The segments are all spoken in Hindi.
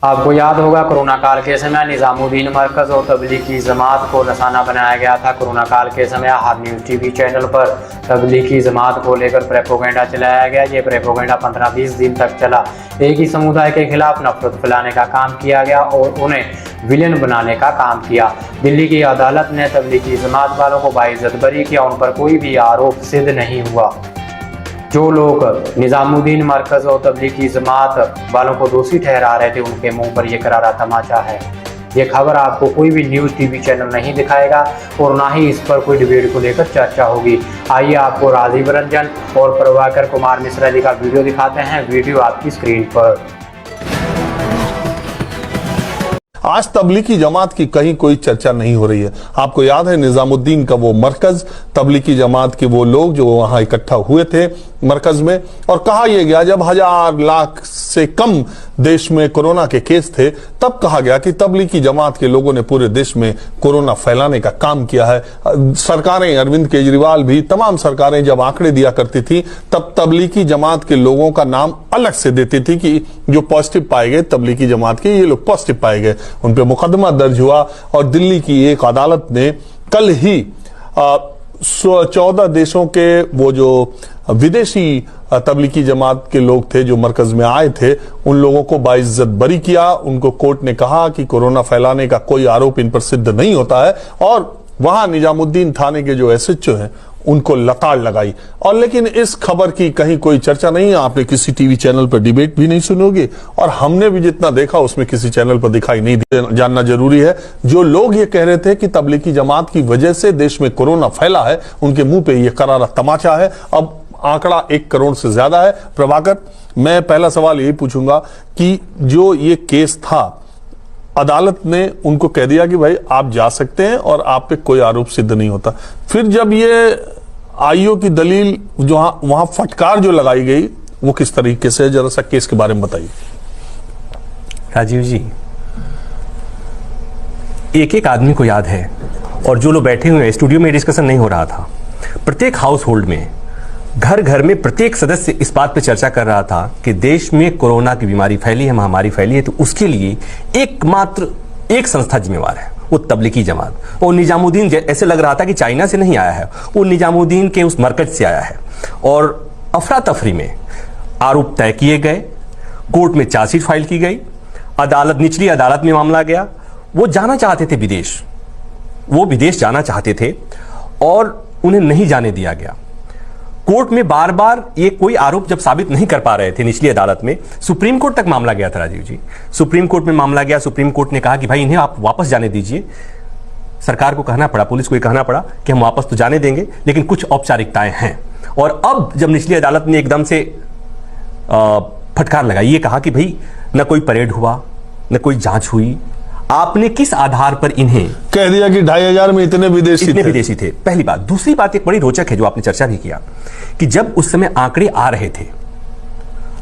आपको याद होगा कोरोना काल के समय निजामुद्दीन मरकज और तबलीगी जमात को निशाना बनाया गया था। कोरोना काल के समय हर न्यूज़ टीवी चैनल पर तबलीगी जमात को लेकर प्रोपेगेंडा चलाया गया। ये प्रोपेगेंडा 15-20 दिन तक चला। एक ही समुदाय के खिलाफ नफरत फैलाने का काम किया गया और उन्हें विलेन बनाने का काम किया। दिल्ली की अदालत ने तबलीगी जमात वालों को बाइज्जत बरी किया। उन पर कोई भी आरोप सिद्ध नहीं हुआ। जो लोग निजामुद्दीन मरकज और तबलीगी जमात वालों को दोषी ठहरा रहे थे, उनके मुंह पर यह करारा तमाचा है। ये खबर आपको कोई भी न्यूज़ टीवी चैनल नहीं दिखाएगा और ना ही इस पर कोई डिबेट को लेकर चर्चा होगी। आइए आपको राजीव रंजन और प्रभाकर कुमार मिश्रा जी का वीडियो दिखाते हैं। वीडियो आपकी स्क्रीन पर। आज तबलीगी जमात की कहीं कोई चर्चा नहीं हो रही है। आपको याद है निजामुद्दीन का वो मरकज, तबलीगी जमात के वो लोग जो वहां इकट्ठा हुए थे मरकज में, और कहा यह गया जब 1000 लाख से कम देश में कोरोना के केस थे, तब कहा गया कि तबलीगी जमात के लोगों ने पूरे देश में कोरोना फैलाने का काम किया है। सरकारें, अरविंद केजरीवाल भी, तमाम सरकारें जब आंकड़े दिया करती थी तब तबलीगी जमात के लोगों का नाम अलग से देती थी कि जो पॉजिटिव पाए गए तबलीगी जमात के, ये लोग पॉजिटिव पाए गए। उन पर मुकदमा दर्ज हुआ और दिल्ली की एक अदालत ने कल ही 14 देशों के वो जो विदेशी तबलीगी जमात के लोग थे जो मरकज में आए थे, उन लोगों को बाइज्जत बरी किया। उनको कोर्ट ने कहा कि कोरोना फैलाने का कोई आरोप इन पर सिद्ध नहीं होता है और वहां निजामुद्दीन थाने के जो एसएचओ हैं उनको लताड़ लगाई। और लेकिन इस खबर की कहीं कोई चर्चा नहीं है। आपने किसी टीवी चैनल पर डिबेट भी नहीं सुनोगे और हमने भी जितना देखा उसमें किसी चैनल पर दिखाई नहीं दिया। जानना जरूरी है, जो लोग ये कह रहे थे कि तबलीगी जमात की वजह से देश में कोरोना फैला है, उनके मुंह पे ये करारा तमाचा है। अब आंकड़ा 1 करोड़ से ज्यादा है। प्रभाकर, मैं पहला सवाल यही पूछूंगा कि जो ये केस था, अदालत ने उनको कह दिया कि भाई आप जा सकते हैं और आप पे कोई आरोप सिद्ध नहीं होता। फिर जब ये आईओ की दलील जो वहां फटकार जो लगाई गई, वो किस तरीके से, जरा सा केस के बारे में बताइए। राजीव जी, एक एक आदमी को याद है, और जो लोग बैठे हुए हैं, स्टूडियो में डिस्कशन नहीं हो रहा था, प्रत्येक हाउस होल्ड में, घर घर में प्रत्येक सदस्य इस बात पर चर्चा कर रहा था कि देश में कोरोना की बीमारी फैली है, महामारी फैली है, तो उसके लिए एकमात्र एक संस्था जिम्मेवार है, वो तबलीगी जमात। और निजामुद्दीन ऐसे लग रहा था कि चाइना से नहीं आया है, वो निजामुद्दीन के उस मरकज से आया है। और अफरा तफरी में आरोप तय किए गए, कोर्ट में चार्जशीट फाइल की गई, अदालत, निचली अदालत में मामला गया। वो जाना चाहते थे विदेश, वो विदेश जाना चाहते थे और उन्हें नहीं जाने दिया गया। कोर्ट में बार बार ये कोई आरोप जब साबित नहीं कर पा रहे थे, निचली अदालत में, सुप्रीम कोर्ट तक मामला गया था राजीव जी। सुप्रीम कोर्ट में मामला गया, सुप्रीम कोर्ट ने कहा कि भाई इन्हें आप वापस जाने दीजिए। सरकार को कहना पड़ा, पुलिस को ये कहना पड़ा कि हम वापस तो जाने देंगे, लेकिन कुछ औपचारिकताएं हैं। और अब जब निचली अदालत ने एकदम से फटकार लगाई, ये कहा कि भाई न कोई परेड हुआ, न कोई जांच हुई, आपने किस आधार पर इन्हें कह दिया कि 2500 में इतने विदेशी थे। पहली बात। दूसरी बात एक बड़ी रोचक है जो आपने चर्चा भी किया कि जब उस समय आंकड़े आ रहे थे,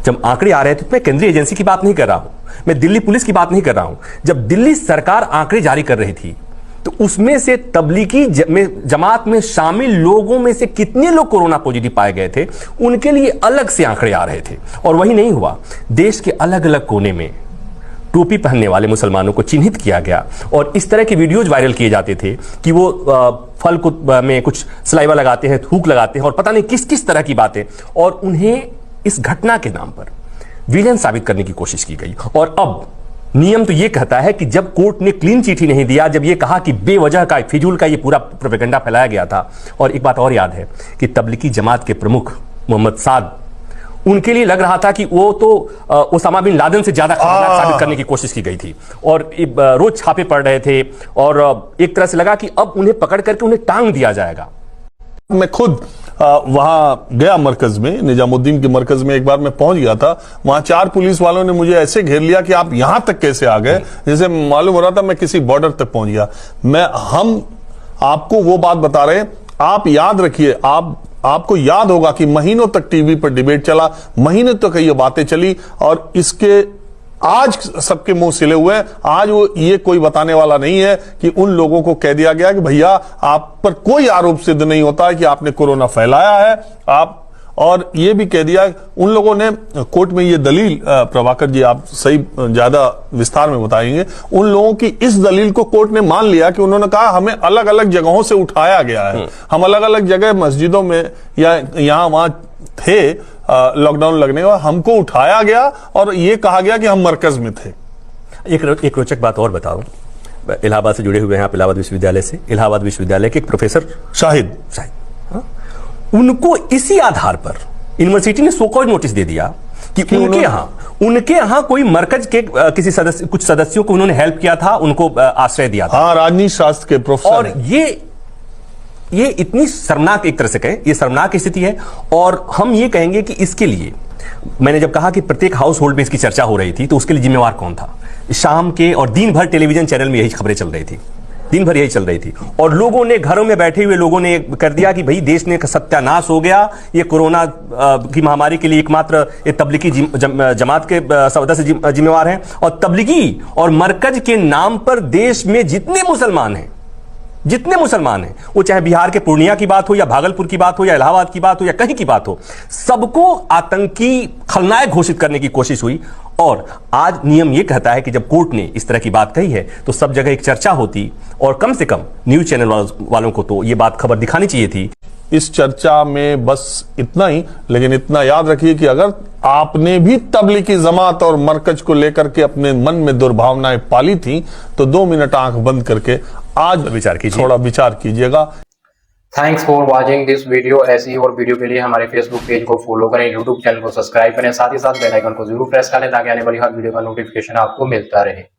तो मैं केंद्रीय एजेंसी की बात नहीं कर रहा हूं, मैं दिल्ली पुलिस की बात नहीं कर रहा हूं। जब दिल्ली सरकार आंकड़े जारी कर रही थी, तो उसमें से तबलीगी जमात में शामिल लोगों में से कितने लोग कोरोना पॉजिटिव पाए गए थे, उनके लिए अलग से आंकड़े आ रहे थे। और वही नहीं हुआ, देश के अलग अलग कोने में टोपी पहनने वाले मुसलमानों को चिन्हित किया गया और इस तरह के वीडियोज वायरल किए जाते थे कि वो फल को में कुछ सलाइवा लगाते हैं, थूक लगाते हैं और पता नहीं किस किस तरह की बातें, और उन्हें इस घटना के नाम पर विलेन साबित करने की कोशिश की गई। और अब नियम तो ये कहता है कि जब कोर्ट ने क्लीन चिट ही नहीं दिया, जब ये कहा कि बेवजह का, फिजूल का ये पूरा प्रोपेगेंडा फैलाया गया था। और एक बात और याद है कि तबलीगी जमात के प्रमुख मोहम्मद साद, उनके लिए लग रहा था कि वो तो ओसामा बिन लादेन से ज्यादा खतरनाक साबित करने की कोशिश की गई थी और रोज छापे पड़ रहे थे और एक तरह से लगा कि अब उन्हें पकड़ करके उन्हें टांग दिया जाएगा। मैं खुद वहां गया मरकज में, निजामुद्दीन के मरकज में एक बार मैं पहुंच गया था। वहां 4 पुलिस वालों ने मुझे ऐसे घेर लिया कि आप यहां तक कैसे आ गए, जैसे मालूम हो रहा था मैं किसी बॉर्डर तक पहुंच गया। हम आपको वो बात बता रहे हैं, आप याद रखिए, आपको याद होगा कि महीनों तक टीवी पर डिबेट चला, महीनों तक ये बातें चली और इसके आज सबके मुंह सिले हुए हैं। आज वो ये कोई बताने वाला नहीं है कि उन लोगों को कह दिया गया कि भैया आप पर कोई आरोप सिद्ध नहीं होता है कि आपने कोरोना फैलाया है, आप और ये भी कह दिया, उन लोगों ने कोर्ट में ये दलील, प्रभाकर जी आप सही ज्यादा विस्तार में बताएंगे, उन लोगों की इस दलील को कोर्ट ने मान लिया कि उन्होंने कहा हमें अलग अलग जगहों से उठाया गया है, हम अलग अलग जगह मस्जिदों में या यहां वहां थे लॉकडाउन लगने का, हमको उठाया गया और ये कहा गया कि हम मरकज में थे। एक रोचक बात और बताओ, इलाहाबाद से जुड़े हुए हैं आप, इलाहाबाद विश्वविद्यालय से, इलाहाबाद विश्वविद्यालय के एक प्रोफेसर शाहिद, हाँ? उनको इसी आधार पर यूनिवर्सिटी ने सो कॉल्ड नोटिस दे दिया कि उनके यहां कोई मरकज के किसी सदस्य, कुछ सदस्यों को उन्होंने हेल्प किया था, उनको आश्रय दिया था। हाँ, राजनीति शास्त्र के प्रोफेसर। और ये इतनी शर्मनाक, एक तरह से कहें ये शर्मनाक स्थिति है। और हम ये कहेंगे कि इसके लिए मैंने जब कहा कि प्रत्येक हाउस होल्ड में इसकी चर्चा हो रही थी, तो उसके लिए जिम्मेवार कौन था? शाम के और दिन भर टेलीविजन चैनल में यही खबरें चल रही थी, दिन भर यही चल रही थी, और लोगों ने, घरों में बैठे हुए लोगों ने कर दिया कि भाई देश ने सत्यानाश हो गया, ये कोरोना की महामारी के लिए एकमात्र ये तबलीगी जमात के सदस्य जिम्मेवार हैं। और तबलीगी और मरकज के नाम पर देश में जितने मुसलमान हैं, वो चाहे बिहार के पूर्णिया की बात हो या भागलपुर की बात हो या इलाहाबाद की बात हो या कहीं की बात हो, सबको आतंकी खलनायक घोषित करने की कोशिश हुई। और आज नियम यह कहता है कि जब कोर्ट ने इस तरह की बात कही है तो सब जगह एक चर्चा होती, और कम से कम न्यूज चैनल वालों को तो यह बात खबर दिखानी चाहिए थी। इस चर्चा में बस इतना ही, लेकिन इतना याद रखिए कि अगर आपने भी तबलीगी जमात और मरकज को लेकर के अपने मन में दुर्भावनाएं पाली थी तो 2 मिनट आंख बंद करके आज थोड़ा विचार कीजिएगा। Thanks for watching this video. ऐसी और वीडियो के लिए हमारे फेसबुक पेज को फॉलो करें, यूट्यूब चैनल को सब्सक्राइब करें, साथ ही साथ बेल आइकन को जरूर प्रेस करें ताकि आने वाली हर वीडियो का नोटिफिकेशन आपको मिलता रहे।